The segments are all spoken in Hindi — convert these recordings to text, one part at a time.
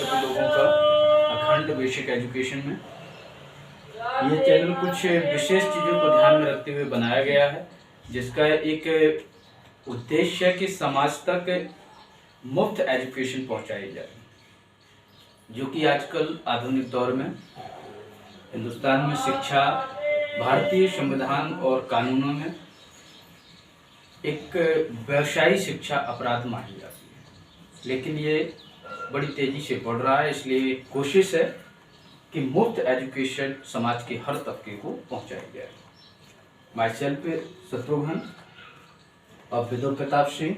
सभी लोगों का अखंड बेसिक एजुकेशन में। ये चैनल कुछ विशेष चीज़ों को ध्यान में रखते हुए बनाया गया है, जिसका एक उद्देश्य है कि समाज तक मुफ्त एजुकेशन पहुंचाई जाए, जो कि आजकल आधुनिक दौर में हिंदुस्तान में शिक्षा भारतीय संविधान और कानूनों में एक व्यवसायी शिक्षा अपराध मानी जाती है, लेकिन ये बड़ी तेज़ी से बढ़ रहा है। इसलिए कोशिश है कि मुफ्त एजुकेशन समाज के हर तबके को पहुंचाई जाए। माई सेल्फ शत्रुघ्न और विदो प्रताप सिंह।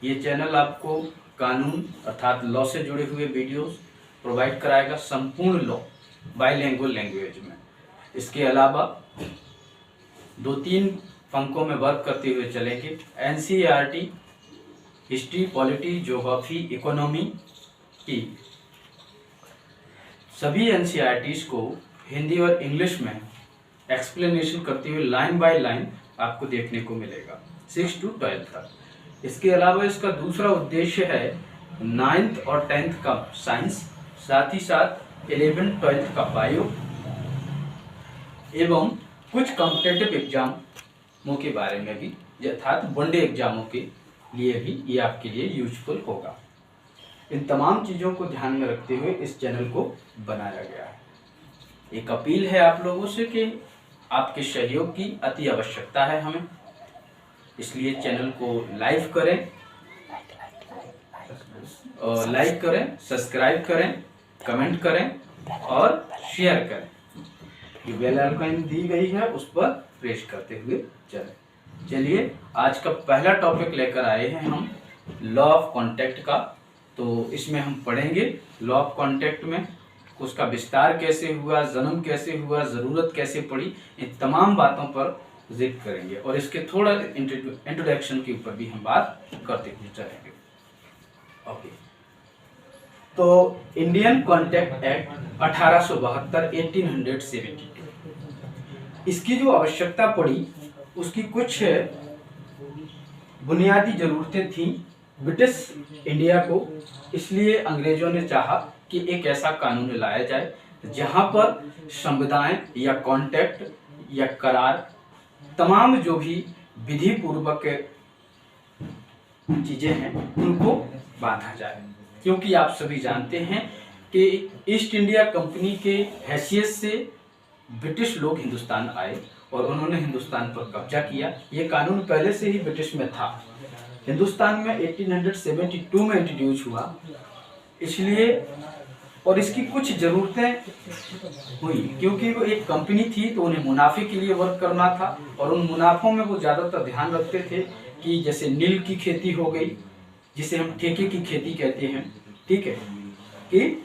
ये चैनल आपको कानून अर्थात लॉ से जुड़े हुए वीडियोस प्रोवाइड कराएगा, संपूर्ण लॉ बाईलिंगुअल लैंग्वेज में। इसके अलावा 2-3 पंक्तियों में वर्क करते हुए चलेंगे। NCERT history, polity, geography, economy की सभी NCERTs को हिंदी और इंग्लिश में एक्सप्लेनेशन करते हुए लाइन बाय लाइन आपको देखने को मिलेगा 6 to 12 तक। इसके अलावा इसका दूसरा उद्देश्य है 9th और 10th का साइंस, साथ ही साथ 11th 12th का बायो एवं कुछ कॉम्पिटिटिव एग्जामों के बारे में भी, अर्थात वनडे एग्जामों के लिए भी ये आपके लिए यूजफुल होगा। इन तमाम चीज़ों को ध्यान में रखते हुए इस चैनल को बनाया गया है। एक अपील है आप लोगों से कि आपके सहयोग की अति आवश्यकता है हमें, इसलिए चैनल को लाइक करें, सब्सक्राइब करें, कमेंट करें और शेयर करें। ये बेल आइकन दी गई है, उस पर प्रेस करते हुए चलिए आज का पहला टॉपिक लेकर आए हैं हम लॉ ऑफ कॉन्टैक्ट का। तो इसमें हम पढ़ेंगे लॉ ऑफ कॉन्टैक्ट में उसका विस्तार कैसे हुआ, जन्म कैसे हुआ, ज़रूरत कैसे पड़ी, इन तमाम बातों पर जिक्र करेंगे और इसके थोड़ा इंट्रोडक्शन के ऊपर भी हम बात करते हुए चलेंगे। ओके, तो इंडियन कॉन्टैक्ट एक्ट 1872 1872, इसकी जो आवश्यकता पड़ी उसकी कुछ बुनियादी ज़रूरतें थीं ब्रिटिश इंडिया को। इसलिए अंग्रेजों ने चाहा कि एक ऐसा कानून लाया जाए जहां पर संविधान या कॉन्ट्रैक्ट या करार, तमाम जो भी विधि पूर्वक चीज़ें हैं उनको बांधा जाए। क्योंकि आप सभी जानते हैं कि ईस्ट इंडिया कंपनी के हैसियत से ब्रिटिश लोग हिंदुस्तान आए और उन्होंने हिंदुस्तान पर कब्जा किया। ये कानून पहले से ही ब्रिटिश में था, हिंदुस्तान में 1872 में इंट्रोड्यूस हुआ। इसलिए और इसकी कुछ ज़रूरतें हुई क्योंकि वो एक कंपनी थी तो उन्हें मुनाफे के लिए वर्क करना था और उन मुनाफों में वो ज़्यादातर ध्यान रखते थे कि जैसे नील की खेती हो गई, जिसे हम ठेके की खेती कहते हैं, ठीक है, कि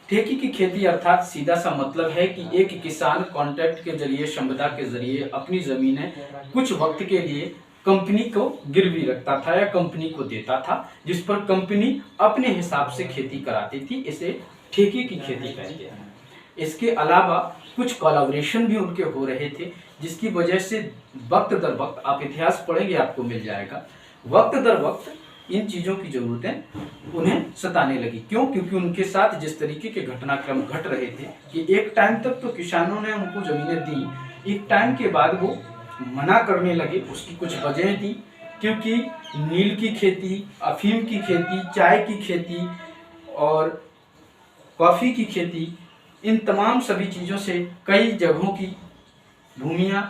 ठेके की खेती अर्थात सीधा सा मतलब है कि एक किसान कॉन्ट्रैक्ट के जरिए, संविदा के जरिए अपनी ज़मीनें कुछ वक्त के लिए कंपनी को गिरवी रखता था या कंपनी को देता था, जिस पर कंपनी अपने हिसाब से खेती कराती थी। इसे ठेके की खेती कहते हैं। इसके अलावा कुछ कोलैबोरेशन भी उनके हो रहे थे, जिसकी वजह से वक्त दर वक्त, आप इतिहास पढ़ेंगे आपको मिल जाएगा, वक्त दर वक्त इन चीज़ों की ज़रूरतें उन्हें सताने लगी। क्यों? क्योंकि उनके साथ जिस तरीके के घटनाक्रम घट रहे थे कि एक टाइम तक तो किसानों ने उनको ज़मीनें दी, एक टाइम के बाद वो मना करने लगे। उसकी कुछ वजह थी, क्योंकि नील की खेती, अफीम की खेती, चाय की खेती और कॉफ़ी की खेती, इन तमाम सभी चीज़ों से कई जगहों की भूमियाँ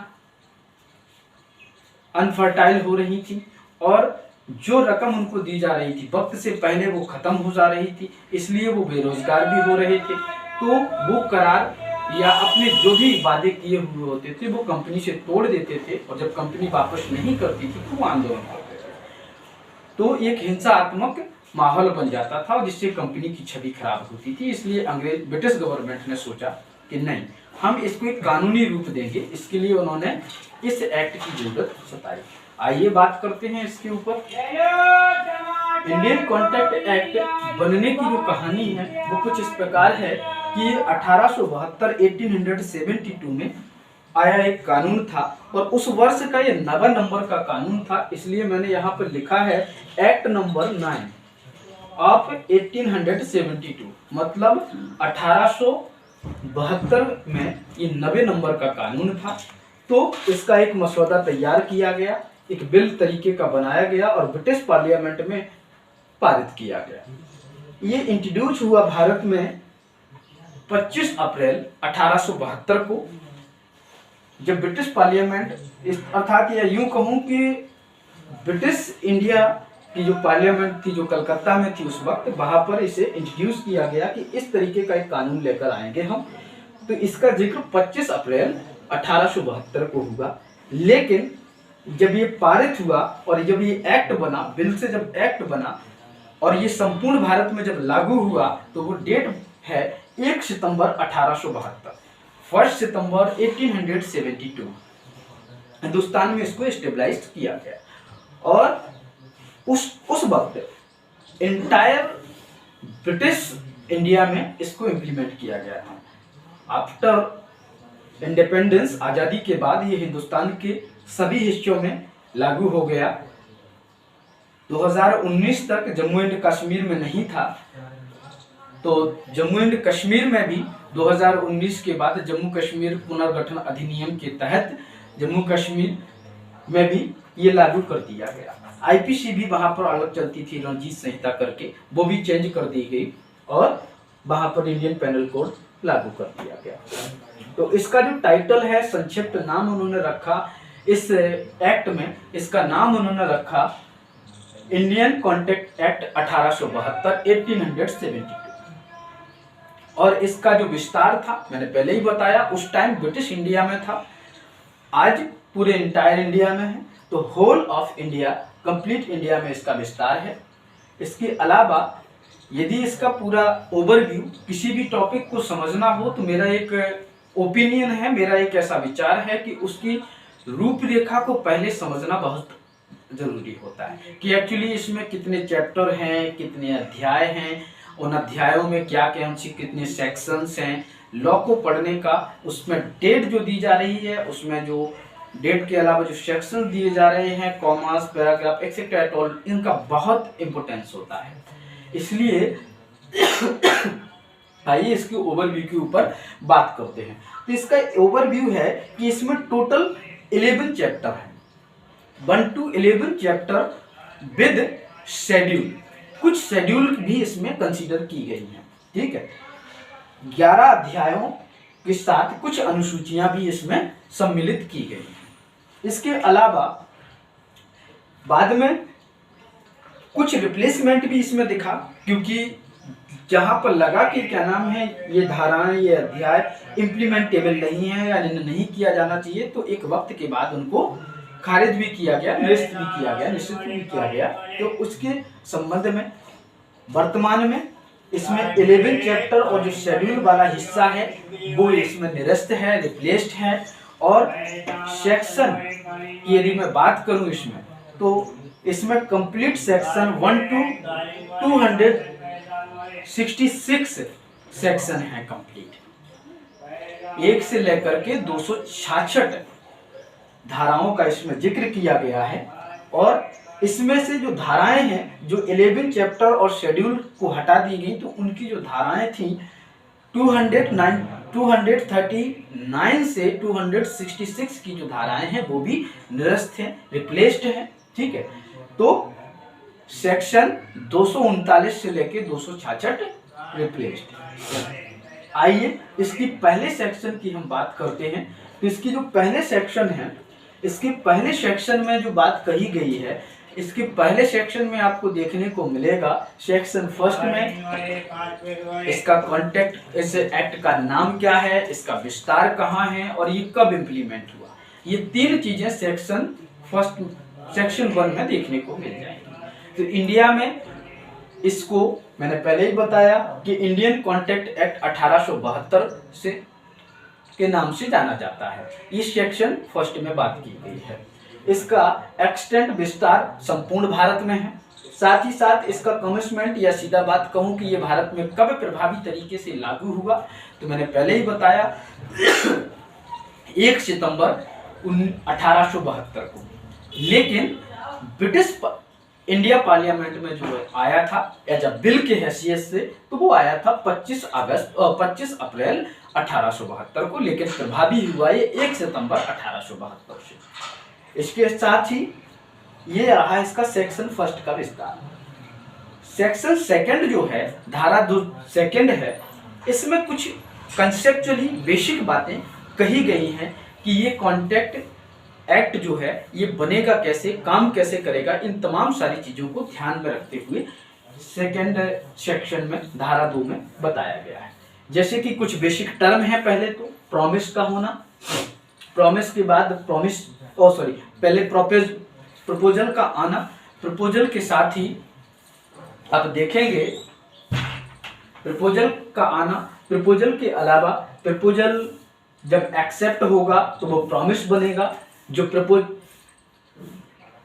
अनफर्टाइल हो रही थी और जो रकम उनको दी जा रही थी वक्त से पहले वो ख़त्म हो जा रही थी। इसलिए वो बेरोजगार भी हो रहे थे। तो वो करार या अपने जो भी वादे किए हुए होते थे वो कंपनी से तोड़ देते थे और जब कंपनी वापस नहीं करती थी तो वो आंदोलन करते थे। तो एक हिंसात्मक माहौल बन जाता था और जिससे कंपनी की छवि खराब होती थी। इसलिए ब्रिटिश गवर्नमेंट ने सोचा कि नहीं, हम इसको एक कानूनी रूप देंगे। इसके लिए उन्होंने इस एक्ट की जरूरत सताई। आइए बात करते हैं इसके ऊपर। इंडियन कॉन्ट्रैक्ट एक्ट बनने की जो कहानी है वो कुछ इस प्रकार है कि 1872 1872 में आया एक कानून था और उस वर्ष का ये 9 नंबर का कानून था। इसलिए मैंने यहाँ पर लिखा है एक्ट नंबर 9। ऑफ 1872, मतलब 1872 में ये 90 नंबर का कानून था। तो इसका एक मसौदा तैयार किया गया, एक बिल तरीके का बनाया गया और ब्रिटिश पार्लियामेंट में पारित किया गया। ये इंट्रोड्यूस हुआ भारत में 25 अप्रैल 1872 को, जब ब्रिटिश पार्लियामेंट अर्थात या यूं कहूं कि ब्रिटिश इंडिया की जो पार्लियामेंट थी जो कलकत्ता में थी उस वक्त, वहां पर इसे इंट्रोड्यूस किया गया कि इस तरीके का एक कानून लेकर आएंगे हम। तो इसका जिक्र 25 अप्रैल 1872 को हुआ। लेकिन जब ये पारित हुआ और जब ये एक्ट बना, बिल से जब एक्ट बना और ये संपूर्ण भारत में जब लागू हुआ, तो वो डेट है 1 सितंबर 1872, 1 सितंबर 1872 हिंदुस्तान में इसको स्टेबलाइज किया गया। और उस वक्त एंटायर ब्रिटिश इंडिया में इसको इम्प्लीमेंट किया गया था। आफ्टर इंडिपेंडेंस, आज़ादी के बाद ये हिंदुस्तान के सभी हिस्सों में लागू हो गया। 2019 तक जम्मू एंड कश्मीर में नहीं था, तो जम्मू एंड कश्मीर में भी 2019 के बाद जम्मू कश्मीर पुनर्गठन अधिनियम के तहत जम्मू कश्मीर में भी ये लागू कर दिया गया। आईपीसी भी वहां पर अलग चलती थी रणजीत संहिता करके, वो भी चेंज कर दी गई और वहां पर इंडियन पेनल कोड लागू कर दिया गया। तो इसका जो टाइटल है, संक्षिप्त नाम उन्होंने रखा इस एक्ट में, इसका नाम उन्होंने रखा इंडियन कॉन्ट्रैक्ट एक्ट 1872 1872। और इसका जो विस्तार था मैंने पहले ही बताया, उस टाइम ब्रिटिश इंडिया में था, आज पूरे इंटायर इंडिया में है। तो whole of India, complete India में इसका विस्तार है। इसके अलावा यदि इसका पूरा ओवरव्यू, किसी भी टॉपिक को समझना हो तो मेरा एक ओपिनियन है, मेरा एक ऐसा विचार है कि उसकी रूपरेखा को पहले समझना बहुत जरूरी होता है कि एक्चुअली इसमें कितने चैप्टर हैं, कितने अध्याय हैं, उन अध्यायों में क्या क्या कितने सेक्शंस हैं। लॉ को पढ़ने का उसमें डेट जो दी जा रही है, उसमें जो डेट के अलावा जो सेक्शन दिए जा रहे हैं, commas, paragraph etcetera at all, इनका बहुत इंपॉर्टेंस होता है। इसलिए आइए इसके ओवरव्यू के ऊपर बात करते हैं। तो इसका ओवरव्यू है कि इसमें टोटल 11 चैप्टर हैं, 1 to 11 चैप्टर विद शेड्यूल। कुछ शेड्यूल भी इसमें कंसीडर की गई हैं, ठीक है। 11 अध्यायों के साथ कुछ अनुसूचियां भी इसमें सम्मिलित की गई हैं। इसके अलावा बाद में कुछ रिप्लेसमेंट भी इसमें दिखा, क्योंकि जहां पर लगा कि क्या नाम है, ये धाराएं, ये अध्याय इम्प्लीमेंटेबल नहीं है या नहीं किया जाना चाहिए, तो एक वक्त के बाद उनको खारिज भी किया गया, निरस्त भी किया गया, निश्चित भी किया गया। तो उसके संबंध में वर्तमान में इसमें 11 चैप्टर और जो शेड्यूल वाला हिस्सा है वो इसमें निरस्त है, रिप्लेस्ड है। और सेक्शन की यदि मैं बात करूं इसमें, तो इसमें कंप्लीट सेक्शन 1 to 266 सेक्शन है कंप्लीट। 1 से लेकर के 266 धाराओं का इसमें जिक्र किया गया है। और इसमें से जो धाराएं हैं, जो 11 चैप्टर और शेड्यूल को हटा दी गई, तो उनकी जो धाराएं थी 239 से 266 की जो धाराएं हैं वो भी निरस्त हैं, रिप्लेस्ड हैं, ठीक है। तो सेक्शन 239 से लेके 266 रिप्लेस्ड। आइए इसकी पहले सेक्शन की हम बात करते हैं। तो इसकी जो पहले सेक्शन है, इसके पहले सेक्शन में जो बात कही गई है, इसके पहले सेक्शन में आपको देखने को मिलेगा, सेक्शन फर्स्ट में इसका कॉन्टेक्ट, इस एक्ट का नाम क्या है, इसका विस्तार कहाँ है और ये कब इम्प्लीमेंट हुआ। ये 3 चीजें सेक्शन 1 में देखने को मिल जाएंगी। तो इंडिया में इसको मैंने पहले ही बताया कि इंडियन कॉन्ट्रैक्ट एक्ट 1872 से के नाम से जाना जाता है। इस सेक्शन फर्स्ट में बात की गई है। इसका एक्सटेंट, विस्तार संपूर्ण भारत में है। साथ ही साथ इसका कमिटमेंट, या सीधा बात कहूं कि ये भारत में कब प्रभावी तरीके से लागू हुआ, तो मैंने पहले ही बताया 1 सितंबर 1872 को। लेकिन ब्रिटिश इंडिया पार्लियामेंट में जो आया था एज अ बिल के हैसियत से, तो वो आया था 25 अप्रैल 1872 को, लेकिन प्रभावी हुआ ये 1 सितंबर 1872 से। इसके साथ ही ये रहा इसका सेक्शन फर्स्ट का विस्तार। सेक्शन सेकंड जो है, धारा 2 सेकंड है, इसमें कुछ कंसेप्चुअली बेसिक बातें कही गई हैं कि ये कॉन्ट्रैक्ट एक्ट जो है ये बनेगा कैसे, काम कैसे करेगा, इन तमाम सारी चीजों को ध्यान में रखते हुए सेकंड सेक्शन में धारा 2 में बताया गया है। जैसे कि कुछ बेसिक टर्म है, पहले तो प्रॉमिस का होना, प्रॉमिस के बाद पहले प्रपोजल का आना, प्रपोजल के साथ ही आप देखेंगे प्रपोजल का आना, प्रपोजल के अलावा प्रपोजल जब एक्सेप्ट होगा तो वो प्रॉमिस बनेगा, जो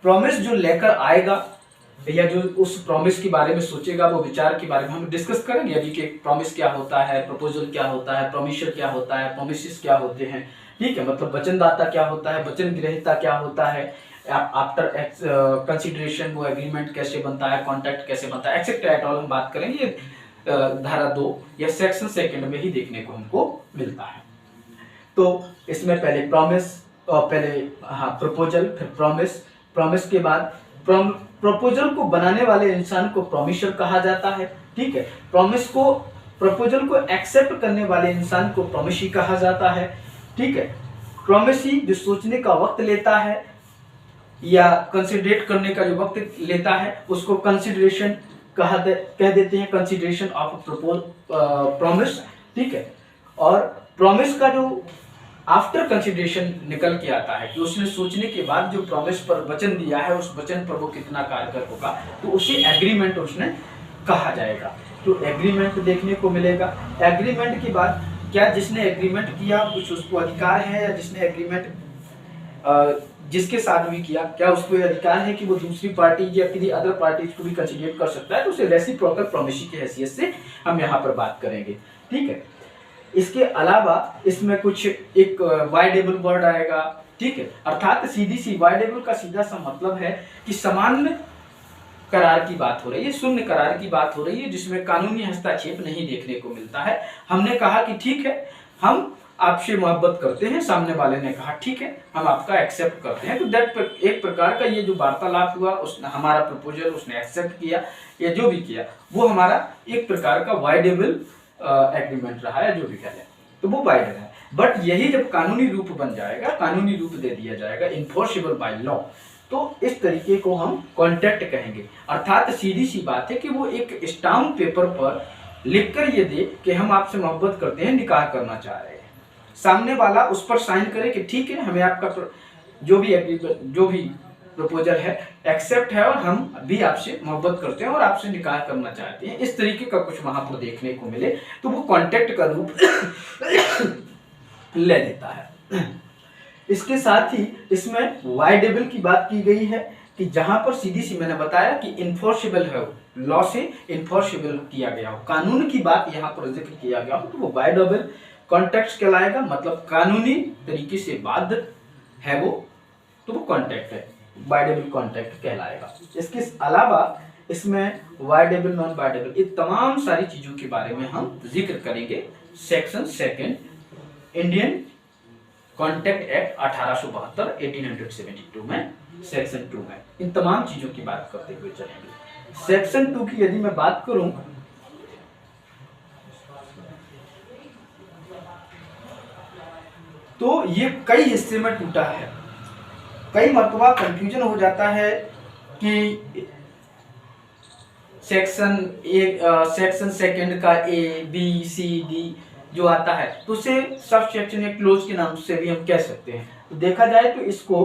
प्रॉमिस जो लेकर आएगा या जो उस प्रॉमिस के बारे में सोचेगा, वो विचार के बारे में हम डिस्कस करेंगे अभी कि प्रॉमिस क्या होता है, प्रपोजल क्या होता है, प्रोमिसर क्या होता है, प्रोमिसेस क्या होते हैं, ठीक है, मतलब वचनदाता क्या होता है, वचन ग्रहीता क्या होता है, आफ्टर कंसिडरेशन वो एग्रीमेंट कैसे बनता है, कॉन्ट्रैक्ट कैसे बनता है, एक्सेट्रा एट ऑल हम बात करेंगे धारा 2 या सेक्शन सेकंड में ही देखने को हमको मिलता है। तो इसमें पहले प्रॉमिस, प्रपोजल, फिर प्रॉमिस के बाद प्रपोजल को बनाने वाले इंसान को प्रॉमिसर कहा जाता है, ठीक है, प्रपोजल को एक्सेप्ट करने वाले इंसान को प्रॉमिसी कहा जाता है, ठीक है, प्रॉमिसी जो सोचने का वक्त लेता है या कंसिडरेट करने का जो वक्त लेता है उसको कंसिडरेशन कह देते हैं, कंसिडरेशन ऑफ प्रॉमिस, ठीक है। और प्रॉमिस का जो आफ्टर कंसिडरेशन निकल के आता है कि उसने सोचने के बाद जो प्रॉमिस पर वचन दिया है उस वचन पर वो कितना कारगर होगा, तो उसे एग्रीमेंट उसने कहा जाएगा। तो एग्रीमेंट देखने को मिलेगा। एग्रीमेंट के बाद क्या जिसने एग्रीमेंट किया कुछ उसको अधिकार है, या जिसने एग्रीमेंट जिसके साथ भी किया क्या उसको ये अधिकार है कि वो दूसरी पार्टी या किसी अदर पार्टी को भी कंसिडर कर सकता है, तो उसे रेसिप्रोकल प्रॉमिसी की हैसियत से हम यहाँ पर बात करेंगे, ठीक है। इसके अलावा इसमें कुछ एक वाइडेबल वर्ड आएगा, ठीक है, अर्थात सीधी सी वाइडेबल का सीधा सा मतलब है कि सामान्य करार की बात हो रही है, शून्य करार की बात हो रही है जिसमें कानूनी हस्तक्षेप नहीं देखने को मिलता है। हमने कहा कि ठीक है हम आपसे मोहब्बत करते हैं, सामने वाले ने कहा ठीक है हम आपका एक्सेप्ट करते हैं, तो दैट एक प्रकार का ये जो वार्तालाप हुआ, उसने हमारा प्रपोजल उसने एक्सेप्ट किया या जो भी किया वो हमारा एक प्रकार का वाइडेबल एग्रीमेंट रहा है, जो भी कह लें तो वो वाइडर है। बट यही जब कानूनी रूप बन जाएगा, कानूनी रूप दे दिया जाएगा, इन्फोर्सेबल बाय लॉ, तो इस तरीके को हम कॉन्ट्रैक्ट कहेंगे। अर्थात सीधी सी बात है कि वो एक स्टाम्प पेपर पर लिखकर ये दे कि हम आपसे मोहब्बत करते हैं, निकाह करना चाह रहे हैं, सामने वाला उस पर साइन करे कि ठीक है हमें आपका जो भी प्रपोजल है एक्सेप्ट है और हम भी आपसे मोहब्बत करते हैं और आपसे निकाह करना चाहते हैं, इस तरीके का कुछ वहां पर देखने को मिले तो वो कॉन्ट्रैक्ट का रूप ले लेता है। इसके साथ ही इसमें वाइडेबल की बात की गई है कि जहां पर सीधी सी मैंने बताया कि इन्फोर्सेबल है, लॉ से इन्फोर्सेबल किया गया हो, कानून की बात यहाँ पर जिक्र किया गया हो, तो वो वाइडेबल कॉन्ट्रैक्ट कहलाएगा, मतलब कानूनी तरीके से बाध्य है वो, तो वो कॉन्ट्रैक्ट है, वाइडेबल कॉन्ट्रैक्ट कहलाएगा। इसके अलावा इसमें वाइडेबल, नॉन वाइडेबल, ये तमाम सारी चीजों के बारे में हम जिक्र करेंगे section second Indian contract act 1872 1872 में सेक्शन 2 में इन तमाम चीजों की बात करते हुए चलेंगे। सेक्शन 2 की यदि मैं बात करूं तो ये कई हिस्से में टूटा है, कई मरतबा कंफ्यूजन हो जाता है कि सेक्शन सेकंड का ए बी सी डी जो आता है तो उसे सब सेक्शन या क्लोज के नाम से भी हम कह सकते हैं। तो देखा जाए तो इसको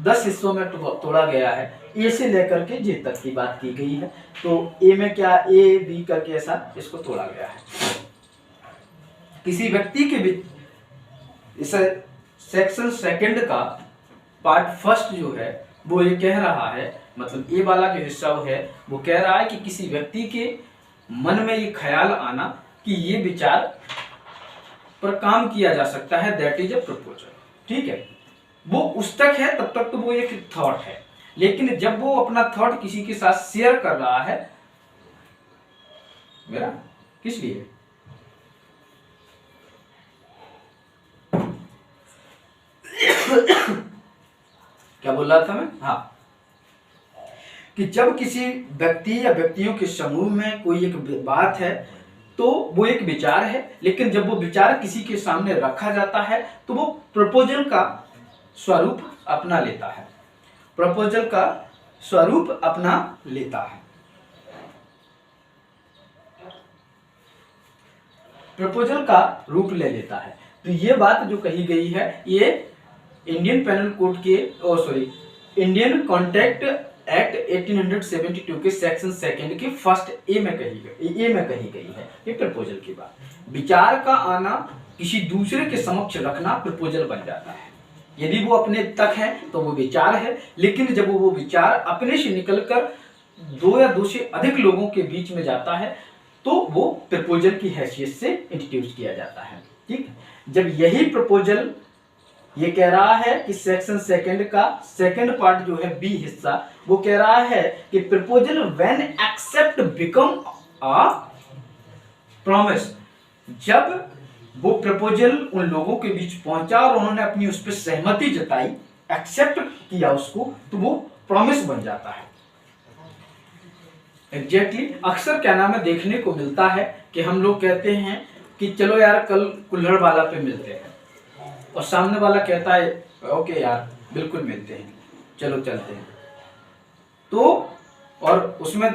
10 हिस्सों में तोड़ा गया है, ए से लेकर के जे तक की बात की गई है। तो ए में क्या ए बी करके ऐसा इसको तोड़ा गया है। किसी व्यक्ति के भी इस सेक्शन सेकंड का पार्ट फर्स्ट जो है वो ये कह रहा है, मतलब ए वाला जो हिस्सा है वो कह रहा है कि किसी व्यक्ति के मन में ये ख्याल आना कि ये विचार पर काम किया जा सकता है, दैट इज अ प्रपोजल, ठीक है। वो उस तक है तब तक तो वो एक थॉट है, लेकिन जब वो अपना थॉट किसी के साथ शेयर कर रहा है, मेरा किस लिए, क्या बोल रहा था मैं, हाँ, कि जब किसी व्यक्ति या व्यक्तियों के समूह में कोई एक बात है तो वो एक विचार है, लेकिन जब वो विचार किसी के सामने रखा जाता है तो वो प्रपोजल का स्वरूप अपना लेता है, प्रपोजल का स्वरूप अपना लेता है। प्रपोजल का रूप ले लेता है। तो ये बात जो कही गई है ये इंडियन पेनल कोड के इंडियन कॉन्ट्रैक्ट एक्ट 1872 के सेक्शन 2 के फर्स्ट ए में कही गई है। ये प्रपोजल की बात, विचार का आना किसी दूसरे के समक्ष रखना प्रपोजल बन जाता है। यदि वो अपने तक है तो वो विचार है, लेकिन जब वो विचार अपने से निकलकर 2 या 2 से अधिक लोगों के बीच में जाता है तो वो प्रपोजल की हैसियत से इंट्रोड्यूस किया जाता है। ठीक, जब यही प्रपोजल ये कह रहा है कि सेक्शन 2 का सेकंड पार्ट जो है बी हिस्सा, वो कह रहा है कि proposal when accept become a promise, जब वो प्रपोजल उन लोगों के बीच पहुंचा और उन्होंने अपनी उस पर सहमति जताई, एक्सेप्ट किया उसको, तो वो प्रॉमिस बन जाता है। एग्जैक्टली अक्सर क्या नाम है देखने को मिलता है कि हम लोग कहते हैं कि चलो यार कल कुल्हड़ वाला पे मिलते हैं, और सामने वाला कहता है ओके यार बिल्कुल मिलते हैं, चलो चलते हैं। तो और उसमें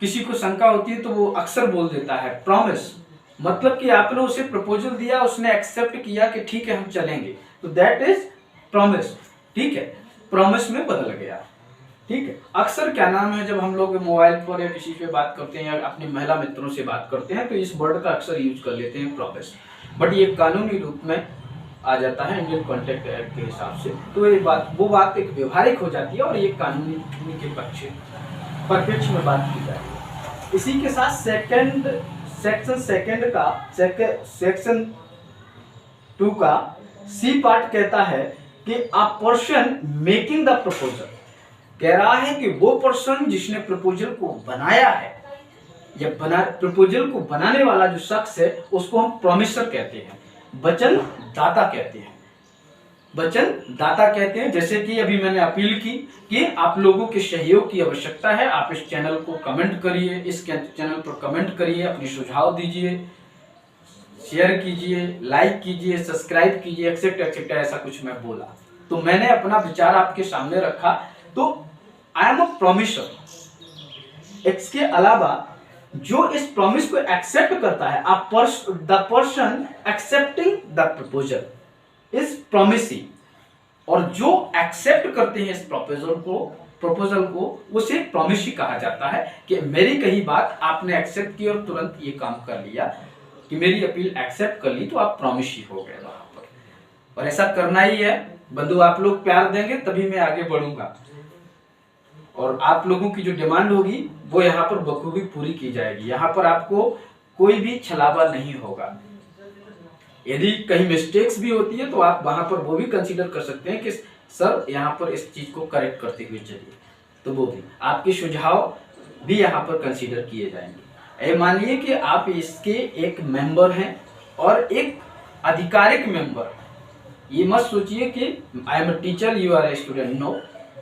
किसी को शंका होती है तो वो अक्सर बोल देता है प्रॉमिस, मतलब कि आपने उसे प्रपोजल दिया, उसने एक्सेप्ट किया कि ठीक है हम चलेंगे, तो दैट इज प्रॉमिस। ठीक है, प्रॉमिस में बदल गया। ठीक है, अक्सर क्या नाम है जब हम लोग मोबाइल पर या किसी पे बात करते हैं या अपनी महिला मित्रों से बात करते हैं तो इस वर्ड का अक्सर यूज कर लेते हैं प्रॉमिस, बट ये कानूनी रूप में आ जाता है इंडियन कॉन्ट्रैक्ट एक्ट के हिसाब से। तो ये बात वो बात एक व्यवहारिक हो जाती है और ये कानूनी के पक्ष में बात की जाती है। इसी के साथ सेक्शन 2 का सी पार्ट कहता है कि a person making the proposal, कह रहा है कि वो पर्सन जिसने प्रपोजल को बनाया है या प्रपोजल को बनाने वाला जो शख्स है उसको हम प्रॉमिसर कहते हैं, वचन दाता कहते हैं, वचन दाता कहते हैं। जैसे कि अभी मैंने अपील की कि आप लोगों के सहयोग की आवश्यकता है, आप इस चैनल को कमेंट करिए, इस चैनल पर कमेंट करिए, अपनी सुझाव दीजिए, शेयर कीजिए, लाइक कीजिए, सब्सक्राइब कीजिए, एक्सेट्रा ऐसा कुछ मैं बोला तो मैंने अपना विचार आपके सामने रखा, तो आई एम अ प्रॉमिसर। इसके अलावा जो इस प्रॉमिस को एक्सेप्ट करता है, the person accepting the proposal is promisee, और जो एक्सेप्ट करते हैं इस प्रपोजल को उसे प्रॉमिसी कहा जाता है कि मेरी कही बात आपने एक्सेप्ट की और तुरंत ये काम कर लिया कि मेरी अपील एक्सेप्ट कर ली, तो आप प्रॉमिसी हो गए वहां पर। और ऐसा करना ही है बंधु, आप लोग प्यार देंगे तभी मैं आगे बढ़ूंगा, और आप लोगों की जो डिमांड होगी वो यहाँ पर बखूबी पूरी की जाएगी। यहाँ पर आपको कोई भी छलावा नहीं होगा। यदि कहीं मिस्टेक्स भी होती है तो आप वहां पर वो भी कंसीडर कर सकते हैं कि सर यहाँ पर इस चीज को करेक्ट करते हुए चलिए, तो वो भी आपके सुझाव भी यहाँ पर कंसीडर किए जाएंगे। मानिए कि आप इसके एक मेंबर हैं और एक आधिकारिक मेंबर, ये मत सोचिए कि I am a teacher you are a student, no,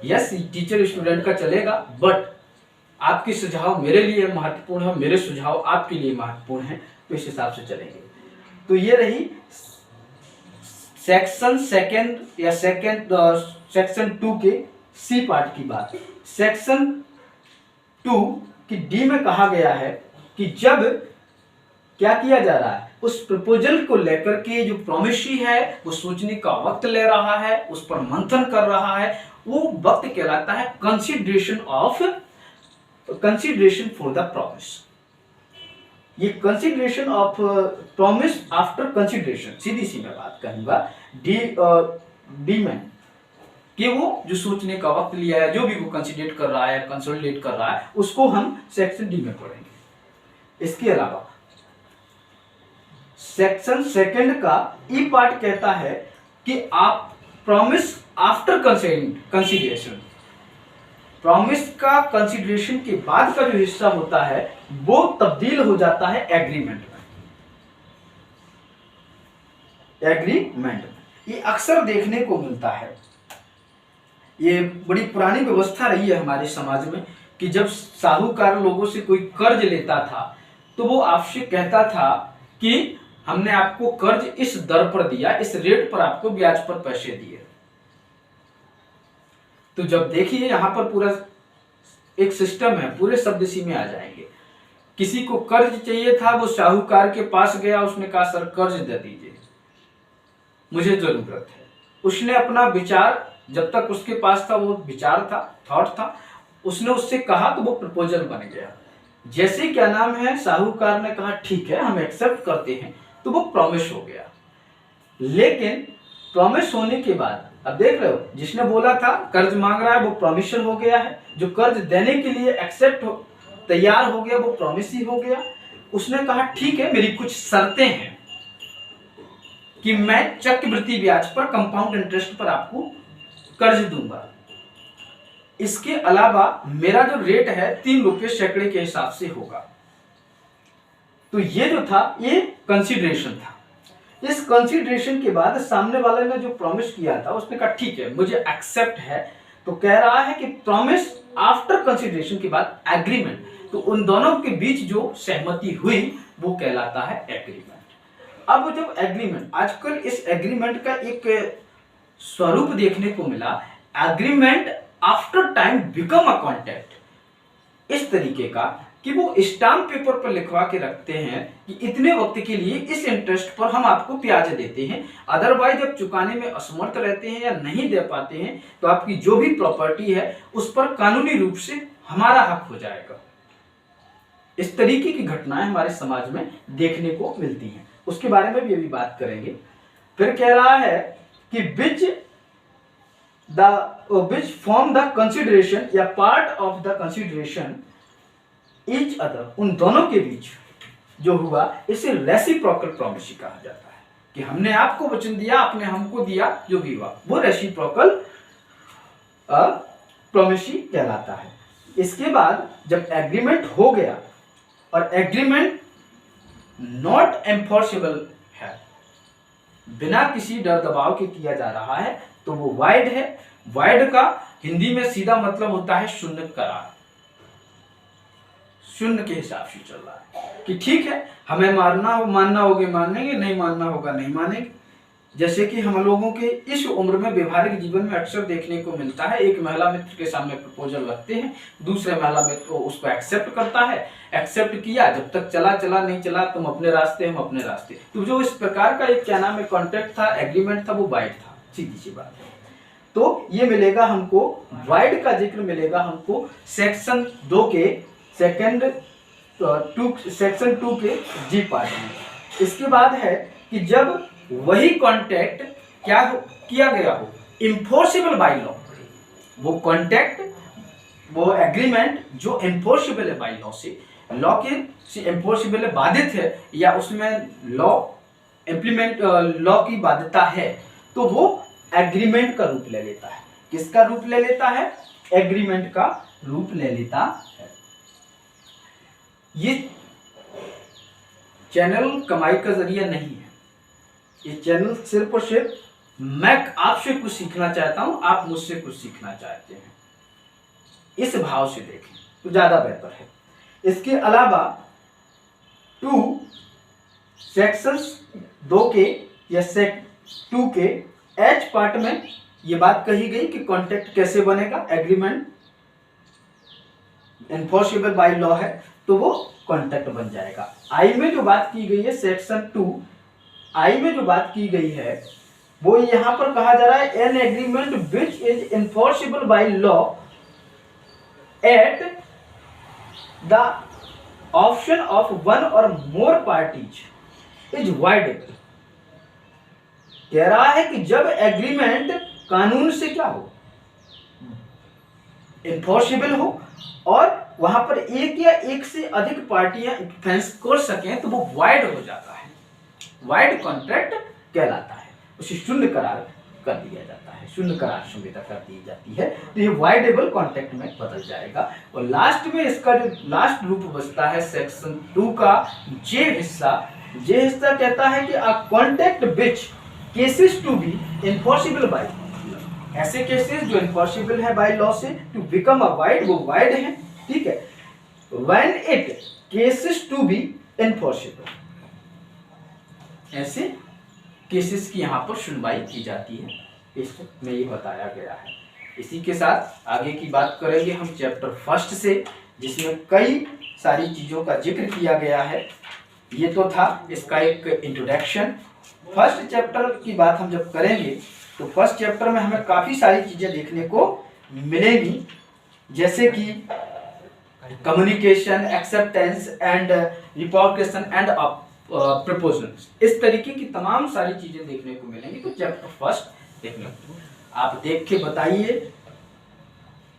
yes teacher student का चलेगा, बट आपके सुझाव मेरे लिए महत्वपूर्ण है, मेरे सुझाव आपके लिए महत्वपूर्ण है, तो इस हिसाब से चलेंगे। तो ये रही सेक्शन 2 के सी पार्ट की बात। सेक्शन 2 की डी में कहा गया है कि जब क्या किया जा रहा है, उस प्रपोजल को लेकर के जो प्रॉमिसी है वो सोचने का वक्त ले रहा है, उस पर मंथन कर रहा है, वो वक्त कहलाता है कंसीडरेशन फॉर द प्रॉमिस। ये consideration of promise after consideration, सीधी सी मैं बात कहूंगा डी में कि वो जो सोचने का वक्त लिया है, जो भी वो कंसीडरेट कर रहा है, कंसोलिडेट कर रहा है, उसको हम सेक्शन डी में पढ़ेंगे। इसके अलावा सेक्शन 2 का ई पार्ट कहता है कि आप प्रॉमिस आफ्टर कंसीडरेशन, प्रॉमिस का कंसिडरेशन के बाद का जो हिस्सा होता है वो तब्दील हो जाता है एग्रीमेंट में। एग्रीमेंट ये अक्सर देखने को मिलता है, ये बड़ी पुरानी व्यवस्था रही है हमारे समाज में कि जब साहूकार लोगों से कोई कर्ज लेता था तो वो आपसे कहता था कि हमने आपको कर्ज इस दर पर दिया, इस रेट पर आपको ब्याज पर पैसे दिए। तो जब देखिए यहां पर पूरा एक सिस्टम है, पूरे शब्द इसी में आ जाएंगे। किसी को कर्ज चाहिए था, वो साहूकार के पास गया, उसने कहा सर कर्ज दे दीजिए, मुझे जरूरत है। उसने अपना विचार, जब तक उसके पास था वो विचार था, थॉट था, उसने उससे कहा तो वो प्रपोजल बन गया। जैसे क्या नाम है, साहूकार ने कहा ठीक है हम एक्सेप्ट करते हैं, तो वो प्रॉमिस हो गया। लेकिन प्रॉमिस होने के बाद अब देख रहे हो, जिसने बोला था कर्ज मांग रहा है वो प्रॉमिशन हो गया है, जो कर्ज देने के लिए एक्सेप्ट तैयार हो गया वो प्रॉमिस ही हो गया। उसने कहा ठीक है मेरी कुछ शर्तें हैं कि मैं चक्रवृद्धि ब्याज पर, कंपाउंड इंटरेस्ट पर आपको कर्ज दूंगा। इसके अलावा मेरा जो रेट है 3 रुपये सैकड़े के हिसाब से होगा। तो ये जो था ये कंसीडरेशन था। इस कंसीडरेशन के बाद सामने वाले ने जो प्रॉमिस किया था उसने कहा ठीक है मुझे एक्सेप्ट है। तो कह रहा है कि प्रॉमिस आफ्टर कंसीडरेशन के बाद एग्रीमेंट, तो उन दोनों के बीच जो सहमति हुई वो कहलाता है एग्रीमेंट। अब जब एग्रीमेंट, आजकल इस एग्रीमेंट का एक स्वरूप देखने को मिला, agreement after time become a contract, इस तरीके का कि वो स्टाम्प पेपर पर लिखवा के रखते हैं कि इतने वक्त के लिए इस इंटरेस्ट पर हम आपको ब्याज देते हैं, अदरवाइज जब चुकाने में असमर्थ रहते हैं या नहीं दे पाते हैं तो आपकी जो भी प्रॉपर्टी है उस पर कानूनी रूप से हमारा हक हो जाएगा। इस तरीके की घटनाएं हमारे समाज में देखने को मिलती हैं, उसके बारे में भी अभी बात करेंगे। फिर कह रहा है कि which form the consideration या part of the consideration each other, उन दोनों के बीच जो हुआ इसे रेसिप्रोकल प्रॉमिस कहा जाता है कि हमने आपको वचन दिया, आपने हमको दिया, जो भी हुआ वो रेसिप्रोकल प्रॉमिस कहलाता है। इसके बाद जब एग्रीमेंट हो गया और एग्रीमेंट नॉट एनफोर्सेबल है, बिना किसी डर दबाव के किया जा रहा है, तो वो वाइड है। वाइड का हिंदी में सीधा मतलब होता है शून्य करार, शून्य के हिसाब से चल रहा है कि ठीक है हमें मानना होगा मानेंगे, नहीं मानना होगा नहीं मानेंगे। जैसे कि हम लोगों के इस उम्र में व्यवहारिक जीवन में अक्सर देखने को मिलता है, एक महिला मित्र के सामने प्रपोजल रखते हैं, दूसरे महिला मित्र उसको एक्सेप्ट करता है, एक्सेप्ट किया, जब तक चला नहीं चला, तुम अपने रास्ते हम अपने रास्ते। तो जो इस प्रकार का एक क्या नाम है कॉन्ट्रैक्ट था, एग्रीमेंट था, वो वाइड था, सीधी सी बात है। तो ये मिलेगा हमको, वाइड का जिक्र मिलेगा हमको सेक्शन 2 के सेक्शन 2 के जी पार्ट में। इसके बाद है कि जब वही कॉन्ट्रैक्ट क्या किया गया हो, इन्फोर्सेबल बाय लॉ, वो कॉन्ट्रैक्ट, वो एग्रीमेंट जो इन्फोर्सेबल है बाय लॉ से, लॉ के इन्फोर्सेबल है, बाधित है, या उसमें लॉ इंप्लीमेंट लॉ की बाध्यता है, तो वो एग्रीमेंट का रूप ले लेता है। किसका रूप ले लेता है? एग्रीमेंट का रूप ले लेता है। ये चैनल कमाई का जरिया नहीं है, ये चैनल सिर्फ और सिर्फ मैं आपसे कुछ सीखना चाहता हूं, आप मुझसे कुछ सीखना चाहते हैं, इस भाव से देखें तो ज्यादा बेहतर है। इसके अलावा सेक्शंस 2 के या सेक्शन 2 के एच पार्ट में ये बात कही गई कि कॉन्ट्रैक्ट कैसे बनेगा, एग्रीमेंट एनफोर्सेबल बाय लॉ है तो वो कॉन्ट्रैक्ट बन जाएगा। आई में जो बात की गई है, सेक्शन 2 आई में जो बात की गई है वो यहां पर कहा जा रहा है, an agreement which is enforceable by law at the option of one और मोर पार्टीज इज वाइडेबल। कह रहा है कि जब एग्रीमेंट कानून से क्या हो, एनफोर्सेबल हो और वहां पर एक या एक से अधिक पार्टियां डिफेंस कर सकें तो वो वाइड हो जाता है, वाइड कॉन्ट्रैक्ट कहलाता है, उसे शून्य करार कर दिया जाता है, शून्य करार संविदा कर दी जाती है, तो ये वाइडेबल कॉन्टेक्ट में बदल जाएगा। और लास्ट में इसका जो लास्ट रूप बचता है सेक्शन 2 का जे हिस्सा कहता है कि a contract which ceases to be enforceable by, ऐसे केसेस जो इनफोर्सिबल है बाय लॉ से टू बिकम अ वाइड, वो वाइड है, ठीक है। When it ceases to be enforceable, ऐसे केसेस की यहाँ पर सुनवाई की जाती है, इसमें ये बताया गया है। इसी के साथ आगे की बात करेंगे हम चैप्टर 1 से, जिसमें कई सारी चीज़ों का जिक्र किया गया है। ये तो था इसका एक इंट्रोडक्शन। फर्स्ट चैप्टर की बात हम जब करेंगे तो फर्स्ट चैप्टर में हमें काफ़ी सारी चीज़ें देखने को मिलेंगी, जैसे कि communication, acceptance and revocation and proposal, इस तरीके की तमाम सारी चीजें देखने को मिलेंगी। तो चैप्टर 1 देखने को आप देख के बताइए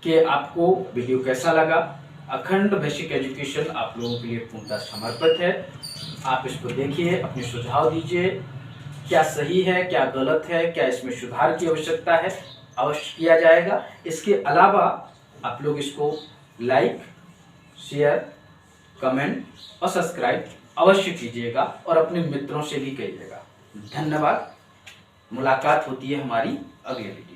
कि आपको वीडियो कैसा लगा। अखंड बेसिक एजुकेशन आप लोगों के लिए पूर्णतः समर्पित है। आप इसको देखिए, अपने सुझाव दीजिए, क्या सही है, क्या गलत है, क्या इसमें सुधार की आवश्यकता है, अवश्य किया जाएगा। इसके अलावा आप लोग इसको लाइक, शेयर, कमेंट और सब्सक्राइब अवश्य कीजिएगा और अपने मित्रों से भी कहिएगा। धन्यवाद। मुलाकात होती है हमारी अगले वीडियो।